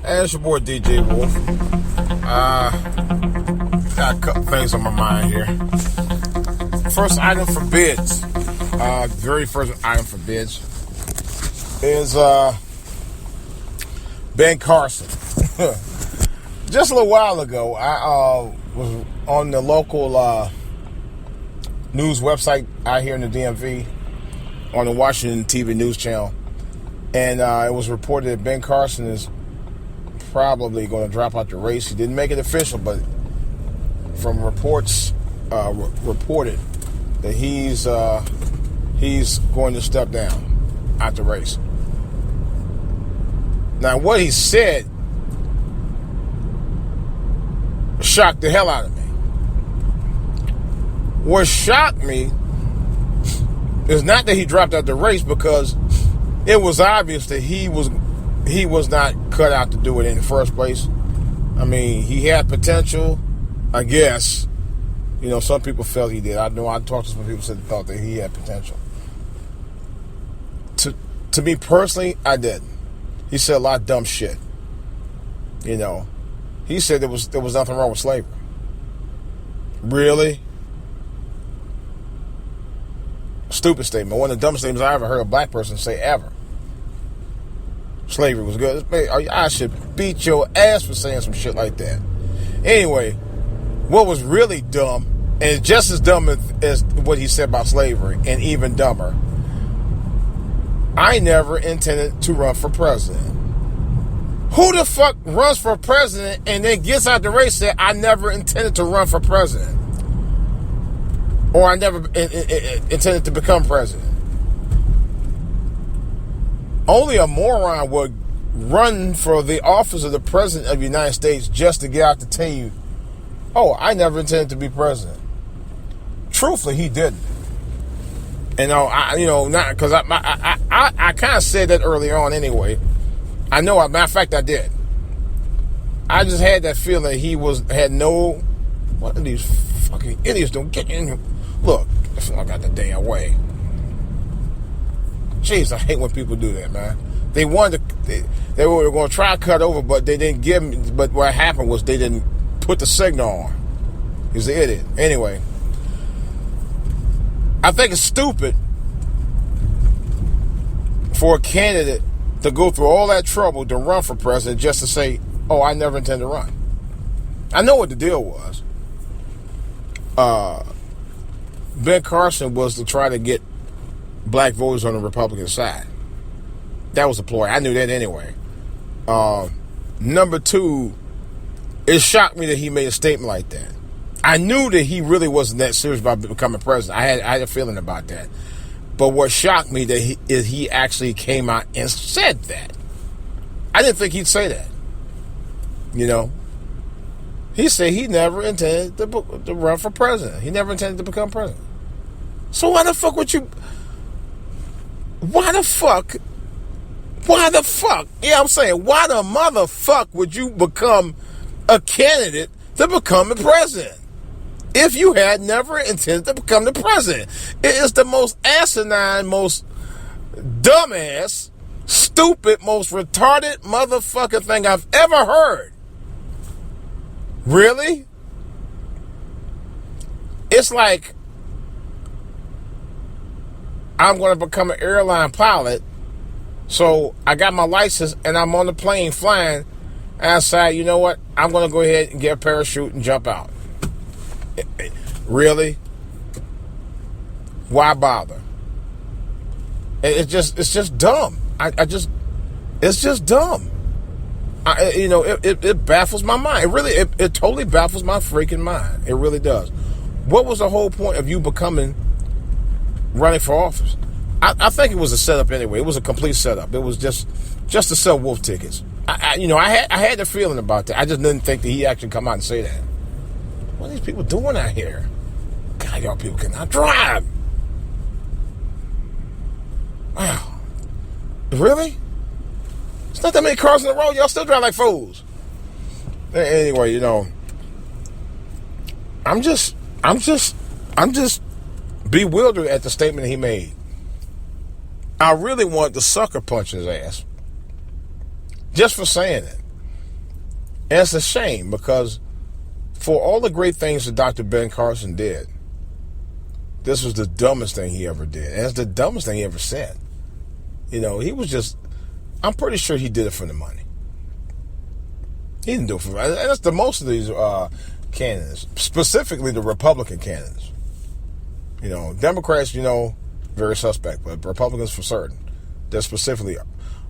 Hey, it's your boy DJ Wolf. Got a couple things on my mind here. First item for bids. Very first item for bids is Ben Carson. Just a little while ago, I was on the local news website out here in the DMV on the Washington TV news channel, and it was reported that Ben Carson is probably going to drop out the race. He didn't make it official, but from reports reported that he's going to step down out the race. Now, what he said shocked the hell out of me. What shocked me is not that he dropped out the race, because it was obvious that he was not cut out to do it in the first place. I mean, he had potential, I guess. You know, some people felt he did. I know I talked to some people that thought that he had potential. To me personally, I didn't. He said a lot of dumb shit. You know, he said there was nothing wrong with slavery. Really? Stupid statement. One of the dumbest statements I ever heard a black person say ever. Slavery was good. I should beat your ass for saying some shit like that. Anyway, what was really dumb, and just as dumb as what he said about slavery, and even dumber, I never intended to run for president. Who the fuck runs for president and then gets out the race and said, I never intended to run for president? Or I never intended to become president? Only a moron would run for the office of the president of the United States just to get out to tell you, oh, I never intended to be president. Truthfully, he didn't. And not because I kind of said that earlier on anyway. I know, as a matter of fact, I did. I just had that feeling what are these fucking idiots doing? Get in here. Look, I got the damn way. Jeez, I hate when people do that, man. They wanted they were going to try to cut over, but they didn't give me. But what happened was they didn't put the signal on. He's an idiot. Anyway, I think it's stupid for a candidate to go through all that trouble to run for president just to say, oh, I never intend to run. I know what the deal was. Ben Carson was to try to get black voters on the Republican side. That was the ploy. I knew that anyway. Number two, it shocked me that he made a statement like that. I knew that he really wasn't that serious about becoming president. I had a feeling about that. But what shocked me is he actually came out and said that. I didn't think he'd say that. You know? He said he never intended to run for president. He never intended to become president. So why the fuck would you... Why the fuck? Yeah, I'm saying, why the motherfuck would you become a candidate to become the president if you had never intended to become the president? It is the most asinine, most dumbass, stupid, most retarded motherfucking thing I've ever heard. Really? It's like, I'm going to become an airline pilot, so I got my license and I'm on the plane flying, and I decide, you know what, I'm going to go ahead and get a parachute and jump out. Really? Why bother? It's just dumb. It's just dumb. It baffles my mind. It totally baffles my freaking mind. It really does. What was the whole point of you running for office? I think it was a setup anyway. It was a complete setup. It was just to sell wolf tickets. I had the feeling about that. I just didn't think that he actually come out and say that. What are these people doing out here? God, y'all people cannot drive. Wow. Really? There's not that many cars on the road. Y'all still drive like fools. Anyway, I'm just bewildered at the statement he made. I really wanted to sucker punch his ass just for saying it. And it's a shame because for all the great things that Dr. Ben Carson did, this was the dumbest thing he ever did. And it's the dumbest thing he ever said. He was just, I'm pretty sure he did it for the money. He didn't do it for, and that's the most of these candidates, specifically the Republican candidates. Democrats, very suspect, but Republicans for certain, they specifically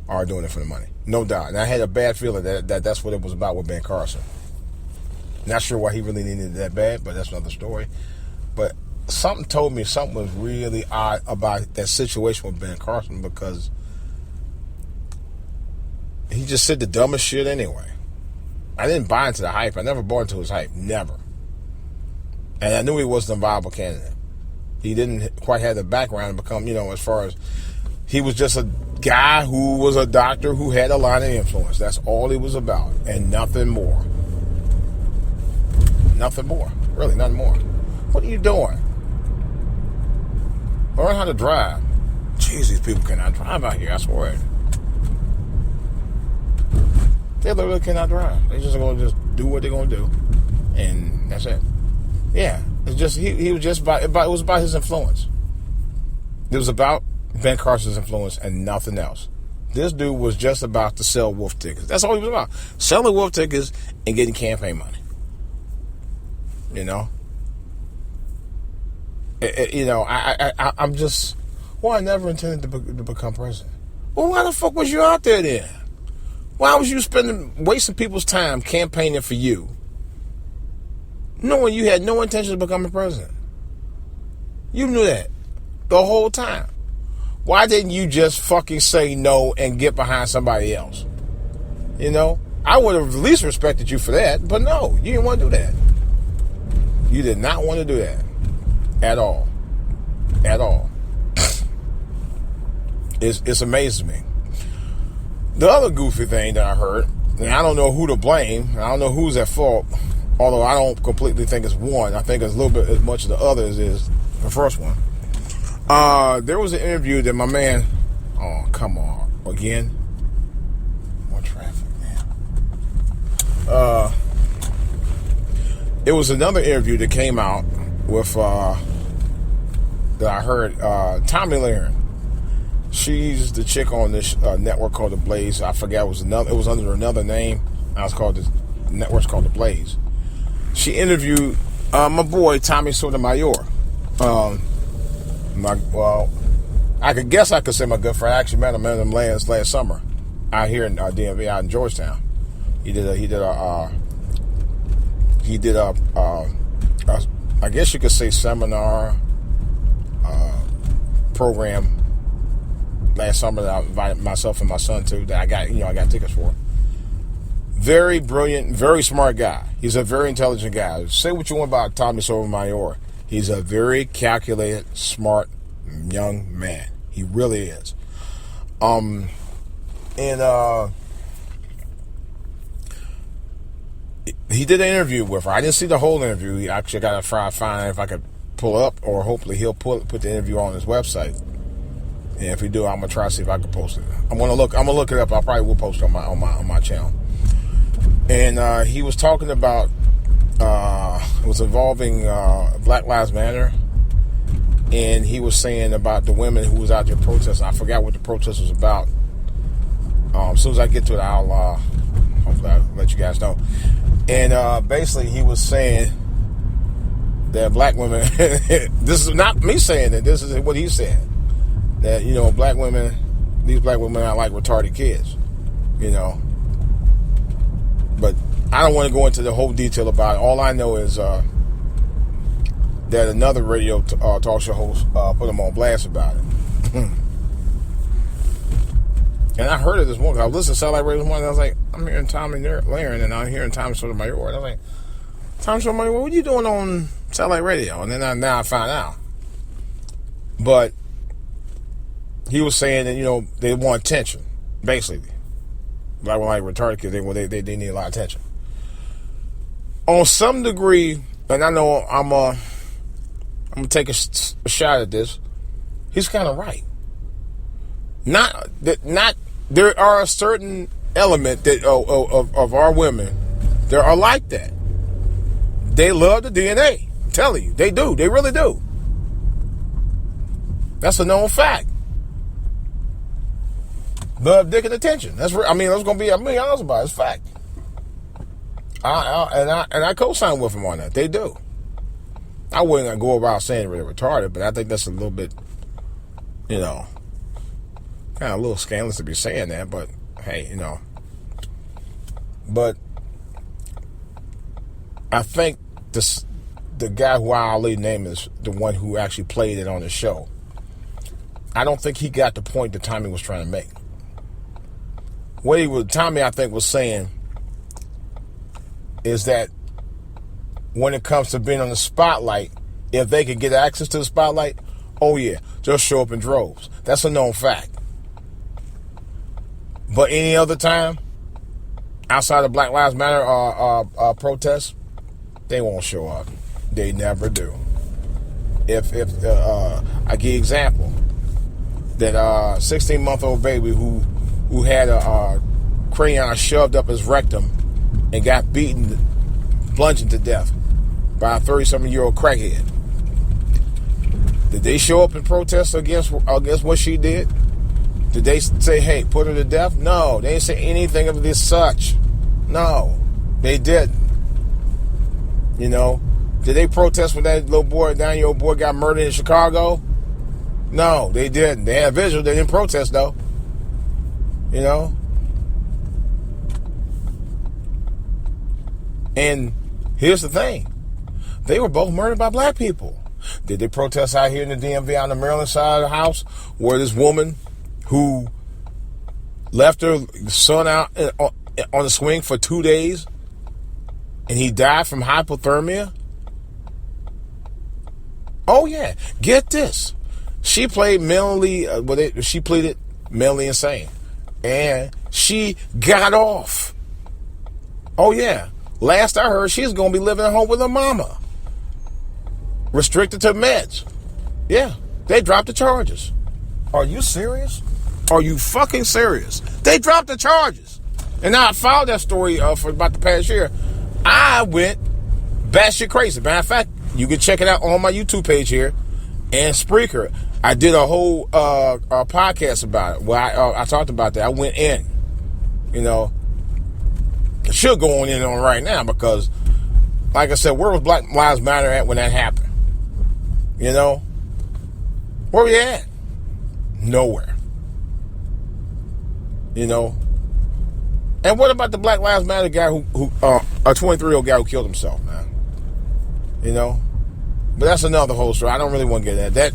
are doing it for the money. No doubt. And I had a bad feeling that that's what it was about with Ben Carson. Not sure why he really needed it that bad, but that's another story. But something told me something was really odd about that situation with Ben Carson because he just said the dumbest shit anyway. I didn't buy into the hype. I never bought into his hype. Never. And I knew he wasn't a viable candidate. He didn't quite have the background to become, as far as he was just a guy who was a doctor who had a line of influence. That's all he was about. And nothing more. Nothing more. Really, nothing more. What are you doing? Learn how to drive. Jeez, these people cannot drive out here, I swear. They literally cannot drive. They're just going to just do what they're going to do. And that's it. Yeah. It's just, he was just it was about his influence. It was about Ben Carson's influence and nothing else. This dude was just about to sell wolf tickets. That's all he was about. Selling wolf tickets and getting campaign money. I'm just, I never intended to become president. Well, why the fuck was you out there then? Why was you wasting people's time campaigning for you, knowing you had no intention of becoming president? You knew that the whole time. Why didn't you just fucking say no and get behind somebody else? I would have at least respected you for that, but no, you didn't want to do that. You did not want to do that. At all. At all. It's amazing to me. The other goofy thing that I heard, and I don't know who to blame, I don't know who's at fault, although I don't completely think it's one. I think it's a little bit as much of the other as is the first one. There was an interview that my man, oh, come on, again? More traffic, man. It was another interview that came out with, that I heard, Tommy Lahren. She's the chick on this network called The Blaze. I forgot it was under another name. The network's called The Blaze. She interviewed my boy Tommy Sotomayor. I could say my good friend. I actually met him last summer out here in DMV, out in Georgetown. He did a I guess you could say seminar program last summer that I invited myself and my son to, that I got tickets for. Very brilliant, very smart guy. He's a very intelligent guy. Say what you want about Tommy Sotomayor. He's a very calculated, smart young man. He really is. He did an interview with her. I didn't see the whole interview. He actually got to try to find if I could pull up, or hopefully he'll put the interview on his website. And if we do, I'm gonna try to see if I can post it. I'm gonna look it up. I probably will post it on my channel. And he was talking about it was involving Black Lives Matter, and he was saying about the women who was out there protesting. I forgot what the protest was about. As soon as I get to it, hopefully I'll let you guys know. And basically, he was saying that black women. This is not me saying it. This is what he said. That these black women are like retarded kids, But I don't want to go into the whole detail about it. All I know is that another radio talk show host put him on blast about it. And I heard it this morning. I was listening to Satellite Radio this morning. I was like, I'm hearing Tommy Lahren, and I'm hearing Tommy Sotomayor. I was like, Tommy Sotomayor, what are you doing on Satellite Radio? And then now I find out. But he was saying that, they want attention, basically. Like retarded kids, they need a lot of attention. On some degree, and I know I'm gonna take a shot at this. He's kind of right. Not there are a certain element that of our women There are like that. They love the DNA. I'm telling you, they do. They really do. That's a known fact. Love, dick, and attention. That's I was gonna be honest about it. It's fact. I co-sign with them on that. They do. I wouldn't go about saying they're retarded, but I think that's a little bit, kind of a little scandalous to be saying that. But hey, But I think the guy who I'll leave name is the one who actually played it on the show. I don't think he got the point that Tommy was trying to make. Tommy, I think, was saying is that when it comes to being on the spotlight, if they could get access to the spotlight, oh yeah, just show up in droves. That's a known fact. But any other time, outside of Black Lives Matter protests, they won't show up. They never do. If I give you an example, that 16-month-old baby who had a crayon shoved up his rectum and got beaten, bludgeoned to death by a 30-something-year-old crackhead. Did they show up and protest against what she did? Did they say, hey, put her to death? No, they didn't say anything of this such. No, they didn't. Did they protest when that little boy, 9-year-old boy, got murdered in Chicago? No, they didn't. They had a visual. They didn't protest, though. And here's the thing. They were both murdered by black people. Did they protest out here in the DMV on the Maryland side of the house where this woman who left her son out on the swing for 2 days and he died from hypothermia? Oh, yeah. Get this. She pleaded mentally insane. And she got off. Oh, yeah. Last I heard, she's going to be living at home with her mama. Restricted to meds. Yeah. They dropped the charges. Are you serious? Are you fucking serious? They dropped the charges. And now I filed that story for about the past year. I went batshit crazy. Matter of fact, you can check it out on my YouTube page here and Spreaker. I did a whole podcast about it where I talked about that. I went in, I should go on in on right now because, like I said, where was Black Lives Matter at when that happened? Where we at? Nowhere. And what about the Black Lives Matter guy who a 23-year-old guy who killed himself, man? But that's another whole story. I don't really want to get at that.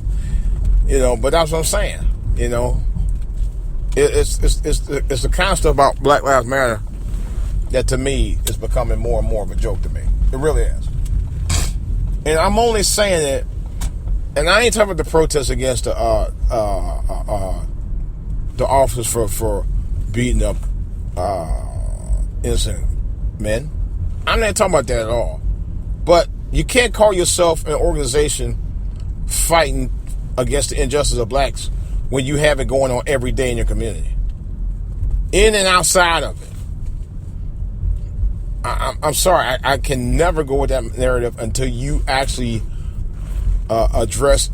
But that's what I'm saying. It's the kind of stuff about Black Lives Matter that to me is becoming more and more of a joke to me. It really is. And I'm only saying it, and I ain't talking about the protests against the officers for beating up innocent men. I'm not talking about that at all. But you can't call yourself an organization fighting against the injustice of blacks when you have it going on every day in your community, in and outside of it. I'm sorry, I can never go with that narrative until you actually address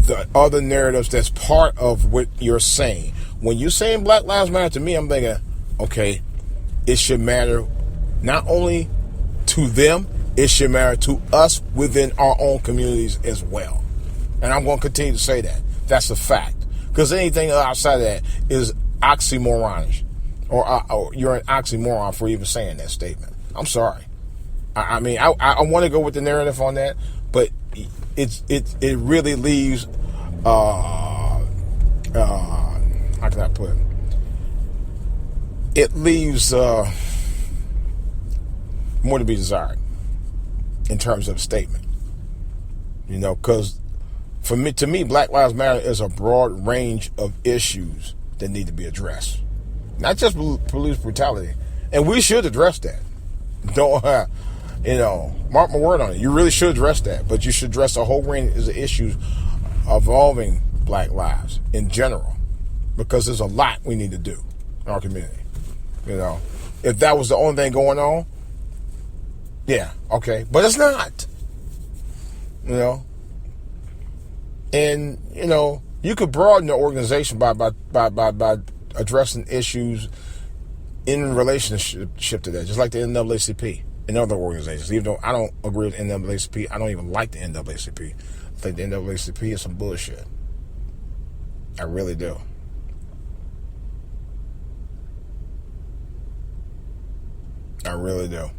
the other narratives that's part of what you're saying. When you're saying Black Lives Matter, to me, I'm thinking, okay, it should matter not only to them, it should matter to us within our own communities as well. And I'm going to continue to say that. That's a fact. Because anything outside of that is oxymoronish. Or you're an oxymoron for even saying that statement. I'm sorry. I want to go with the narrative on that, but it really leaves how can I put it? It leaves more to be desired in terms of a statement. Because to me, Black Lives Matter is a broad range of issues that need to be addressed. Not just police brutality. And we should address that. Don't, mark my word on it. You really should address that. But you should address a whole range of issues involving black lives in general. Because there's a lot we need to do in our community. If that was the only thing going on, Yeah, okay. But it's not. You know? And, you know, you could broaden the organization by addressing issues in relationship to that, just like the NAACP and other organizations. Even though I don't agree with NAACP, I don't even like the NAACP. I think the NAACP is some bullshit. I really do. I really do.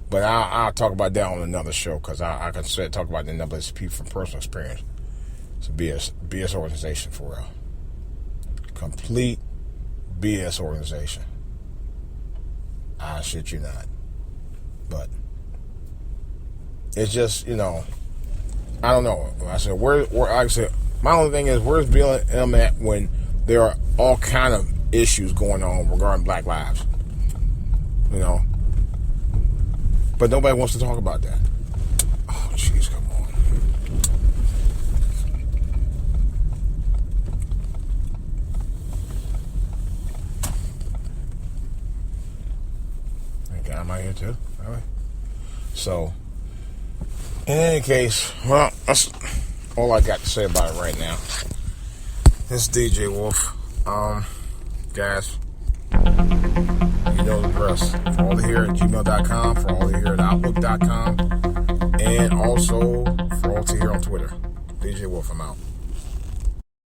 But I'll talk about that on another show, because I can talk about the NAACP from personal experience. It's a BS organization for real. Complete BS organization. I shit you not. But it's just, you know, I don't know. I said, my only thing is, where's BLM at when there are all kind of issues going on regarding Black lives? You know? But nobody wants to talk about that. Oh, jeez, come on. Okay, I'm out here too. All right. So, in any case, well, that's all I got to say about it right now. This is DJ Wolf. Guys, you know the rest. For all the here at gmail.com, for all the here at outlook.com, and also for all to here on Twitter. DJ Wolf, I'm out.